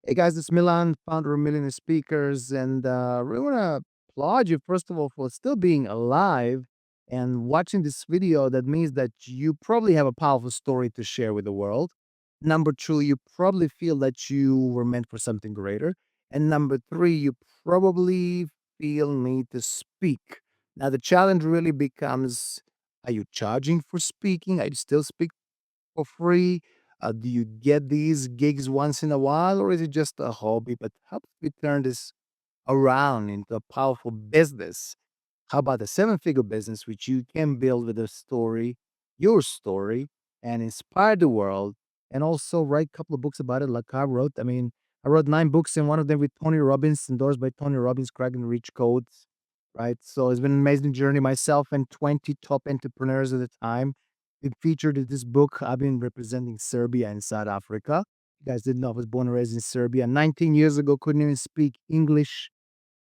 Hey guys, it's Milan, founder of Millionaire Speakers, and really want to applaud you first of all for still being alive and watching this video. That means that you probably have a powerful story to share with the world. Number two, you probably feel that you were meant for something greater, and number three, you probably feel need to speak. Now the challenge really becomes: are you charging for speaking? Are you still speak for free? Do you get these gigs once in a while, or is it just a hobby? But how about we turn this around into a powerful business? How about a seven-figure business which you can build with a story, your story, and inspire the world, and also write a couple of books about it, like I wrote. I mean, I wrote 9 books, and one of them with Tony Robbins, endorsed by Tony Robbins, Cracking the Rich Codes. Right, so it's been an amazing journey. Myself and 20 top entrepreneurs at the time been featured in this book. I've been representing Serbia and South Africa. You guys didn't know I was born and raised in Serbia. 19 years ago, couldn't even speak English.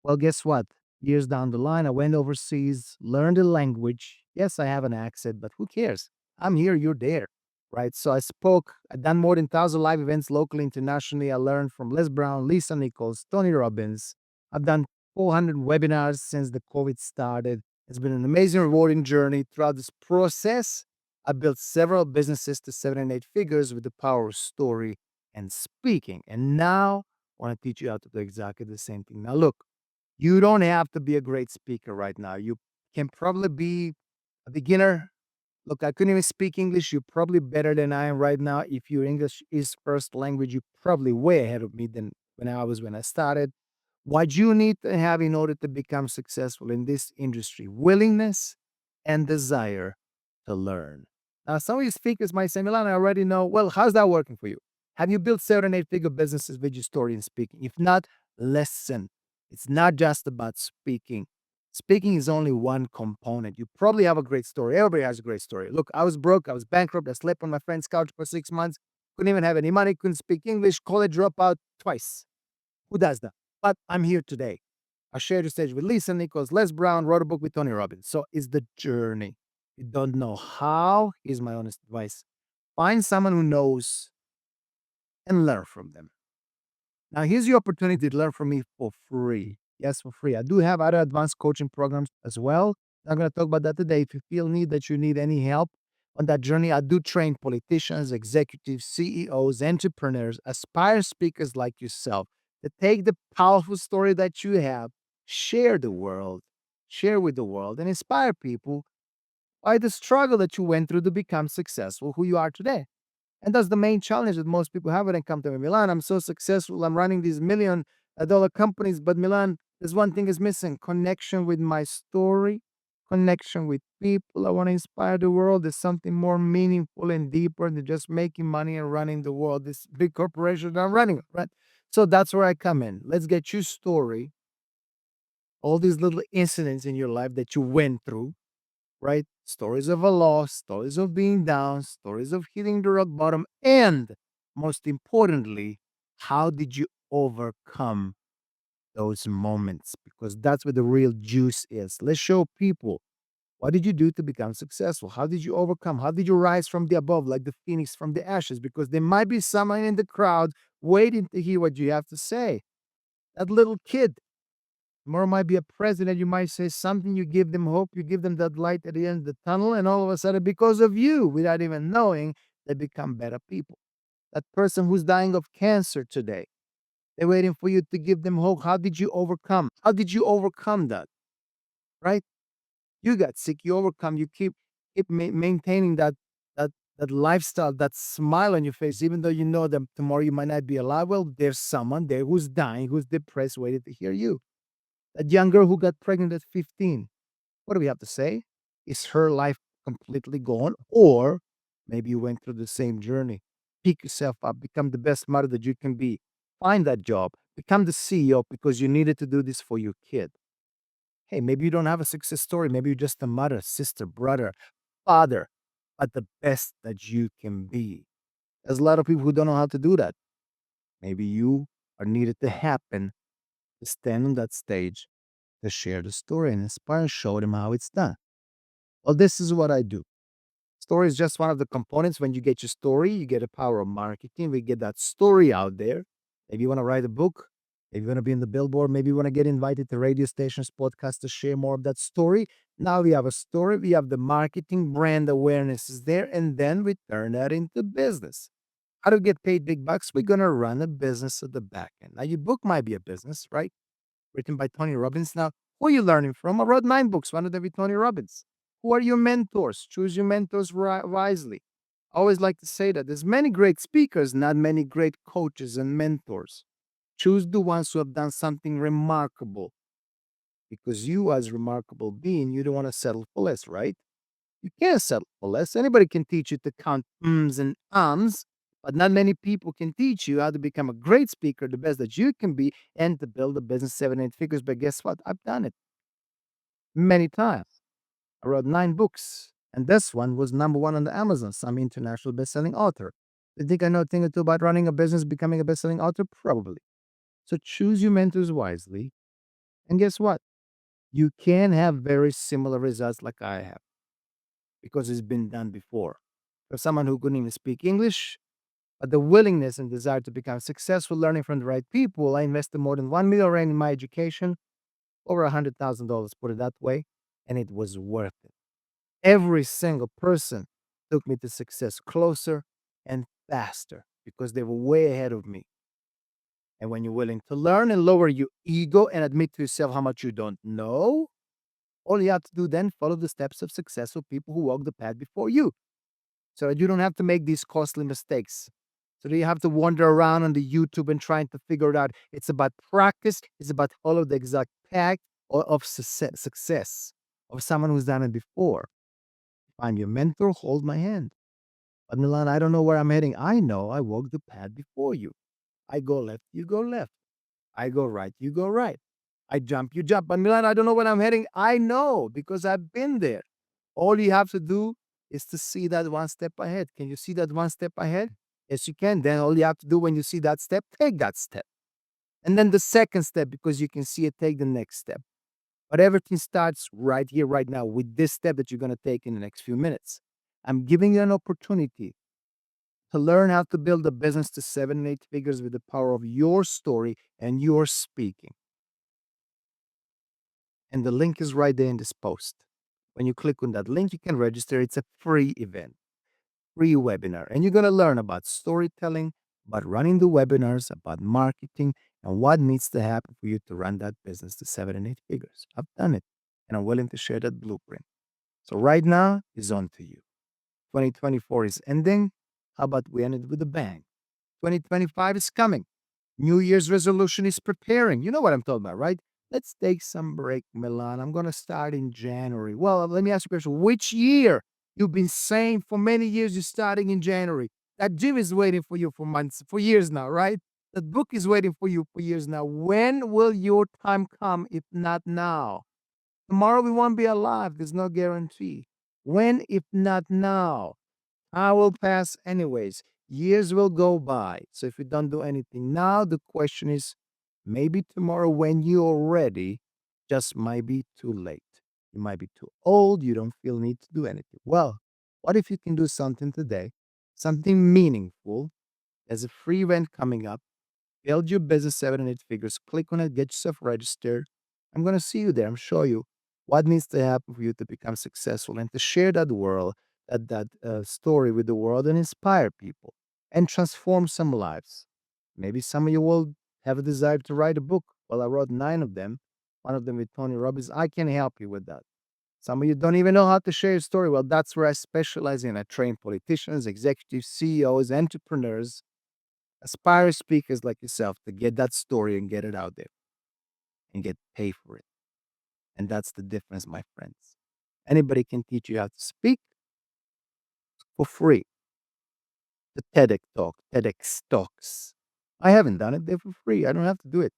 Well, guess what? Years down the line, I went overseas, learned the language. Yes, I have an accent, but who cares? I'm here, you're there, right? So I've done more than 1,000 live events locally, internationally. I learned from Les Brown, Lisa Nichols, Tony Robbins. I've done 400 webinars since the COVID started. It's been an amazing, rewarding journey. Throughout this process, I built several businesses to 7 and 8 figures with the power of story and speaking. And now I want to teach you how to do exactly the same thing. Now, look, you don't have to be a great speaker right now. You can probably be a beginner. Look, I couldn't even speak English. You're probably better than I am right now. If your English is first language, you're probably way ahead of me than when I started. What you need to have in order to become successful in this industry: willingness and desire to learn. Now, some of you speakers might say, Milan, I already know. Well, how's that working for you? Have you built 7 and 8 figure businesses with your story and speaking? If not, listen. It's not just about speaking. Speaking is only one component. You probably have a great story. Everybody has a great story. Look, I was broke. I was bankrupt. I slept on my friend's couch for 6 months. Couldn't even have any money. Couldn't speak English. College dropout twice. Who does that? But I'm here today. I shared the stage with Lisa Nichols, Les Brown, wrote a book with Tony Robbins. So it's the journey. You don't know how. Here's my honest advice: find someone who knows and learn from them. Now, here's your opportunity to learn from me for free. Yes, for free. I do have other advanced coaching programs as well. I'm going to talk about that today. If you feel that you need any help on that journey, I do train politicians, executives, CEOs, entrepreneurs, aspire speakers like yourself to take the powerful story that you have, share the world, share with the world, and inspire people by the struggle that you went through to become successful who you are today. And that's the main challenge that most people have when they come to me. Milan, I'm so successful. I'm running these million-dollar companies, but Milan, there's one thing is missing: connection with my story, connection with people. I want to inspire the world. There's something more meaningful and deeper than just making money and running the world. This big corporation that I'm running, right? So that's where I come in. Let's get your story, all these little incidents in your life that you went through, right? Stories of a loss, stories of being down, stories of hitting the rock bottom, and most importantly, how did you overcome those moments? Because that's where the real juice is. Let's show people, what did you do to become successful? How did you overcome? How did you rise from the above, like the phoenix from the ashes? Because there might be someone in the crowd waiting to hear what you have to say. That little kid, tomorrow might be a president. You might say something, you give them hope, you give them that light at the end of the tunnel, and all of a sudden, because of you, without even knowing, they become better people. That person who's dying of cancer today, they're waiting for you to give them hope. How did you overcome? How did you overcome that? Right? You got sick, you overcome, you keep maintaining that that lifestyle, that smile on your face, even though you know that tomorrow you might not be alive. Well, there's someone there who's dying, who's depressed, waiting to hear you. That young girl who got pregnant at 15. What do we have to say? Is her life completely gone? Or maybe you went through the same journey. Pick yourself up, become the best mother that you can be. Find that job, become the CEO because you needed to do this for your kid. Hey, maybe you don't have a success story. Maybe you're just a mother, sister, brother, father, but the best that you can be. There's a lot of people who don't know how to do that. Maybe you are needed to happen to stand on that stage to share the story and inspire and show them how it's done. Well, this is what I do. Story is just one of the components. When you get your story, you get the power of marketing. We get that story out there. Maybe you want to write a book. Maybe you want to be in the billboard. Maybe you want to get invited to radio stations, podcasts to share more of that story. Now we have a story. We have the marketing brand awareness is there. And then we turn that into business. How to get paid big bucks? We're going to run a business at the back end. Now, your book might be a business, right? Written by Tony Robbins. Now, who are you learning from? I wrote 9 books. One of them with Tony Robbins. Who are your mentors? Choose your mentors wisely. I always like to say that there's many great speakers, not many great coaches and mentors. Choose the ones who have done something remarkable because you, as remarkable being, you don't want to settle for less, right? You can't settle for less. Anybody can teach you to count ums and ums, but not many people can teach you how to become a great speaker, the best that you can be, and to build a business 7, 8 figures. But guess what? I've done it many times. I wrote 9 books, and this one was #1 on the Amazon. So I'm an international best-selling author. You think I know a thing or two about running a business, becoming a best-selling author? Probably. So choose your mentors wisely, and guess what? You can have very similar results like I have because it's been done before. For someone who couldn't even speak English, but the willingness and desire to become successful learning from the right people, I invested more than 1 million rand in my education, over $100,000, put it that way, and it was worth it. Every single person took me to success closer and faster because they were way ahead of me. And when you're willing to learn and lower your ego and admit to yourself how much you don't know, all you have to do then follow the steps of successful people who walk the path before you so that you don't have to make these costly mistakes. So that you have to wander around on the YouTube and trying to figure it out. It's about practice. It's about follow the exact path of success of someone who's done it before. If I'm your mentor, hold my hand. But Milan, I don't know where I'm heading. I know I walk the path before you. I go left, you go left. I go right, you go right. I jump, you jump. But Milan, I don't know where I'm heading. I know because I've been there. All you have to do is to see that one step ahead. Can you see that one step ahead? Yes, you can. Then all you have to do when you see that step, take that step. And then the second step, because you can see it, take the next step. But everything starts right here, right now, with this step that you're going to take in the next few minutes. I'm giving you an opportunity to learn how to build a business to 7 and 8 figures with the power of your story and your speaking. And the link is right there in this post. When you click on that link, you can register. It's a free event, free webinar. And you're going to learn about storytelling, about running the webinars, about marketing, and what needs to happen for you to run that business to 7 and 8 figures. I've done it, and I'm willing to share that blueprint. So right now is on to you. 2024 is ending. How about we end it with a bang? 2025 is coming. New Year's resolution is preparing. You know what I'm talking about, right? Let's take some break, Milan. I'm going to start in January. Well, let me ask you a question. Which year? You've been saying for many years you're starting in January. That gym is waiting for you for months, for years now, right? That book is waiting for you for years now. When will your time come if not now? Tomorrow we won't be alive. There's no guarantee. When if not now? I will pass anyways. Years will go by. So if you don't do anything now, the question is maybe tomorrow when you're ready, just might be too late. You might be too old. You don't feel need to do anything. Well, what if you can do something today, something meaningful? There's a free event coming up. Build your business 7 and 8 figures. Click on it, get yourself registered. I'm going to see you there. I'm show you what needs to happen for you to become successful and to share that world, that story with the world and inspire people and transform some lives. Maybe some of you will have a desire to write a book. Well, I wrote 9 of them, one of them with Tony Robbins. I can help you with that. Some of you don't even know how to share your story. Well, that's where I specialize in. I train politicians, executives, CEOs, entrepreneurs, aspire speakers like yourself to get that story and get it out there and get paid for it. And that's the difference, my friends. Anybody can teach you how to speak for free. The TEDx talk, TEDx talks. I haven't done it. They're for free. I don't have to do it.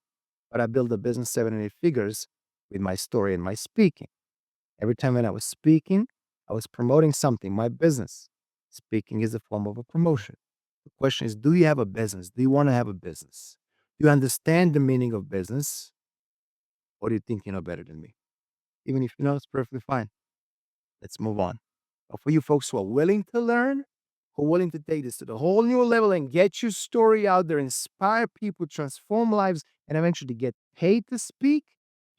But I built a business 7 and 8 figures with my story and my speaking. Every time when I was speaking, I was promoting something, my business. Speaking is a form of a promotion. The question is, do you have a business? Do you want to have a business? Do you understand the meaning of business? Or do you think you know better than me? Even if you know, it's perfectly fine. Let's move on. But for you folks who are willing to learn, who are willing to take this to the whole new level and get your story out there, inspire people, transform lives, and eventually get paid to speak,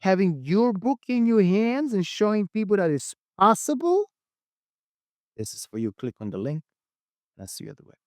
having your book in your hands and showing people that it's possible, this is for you. Click on the link, and I'll see you at the web.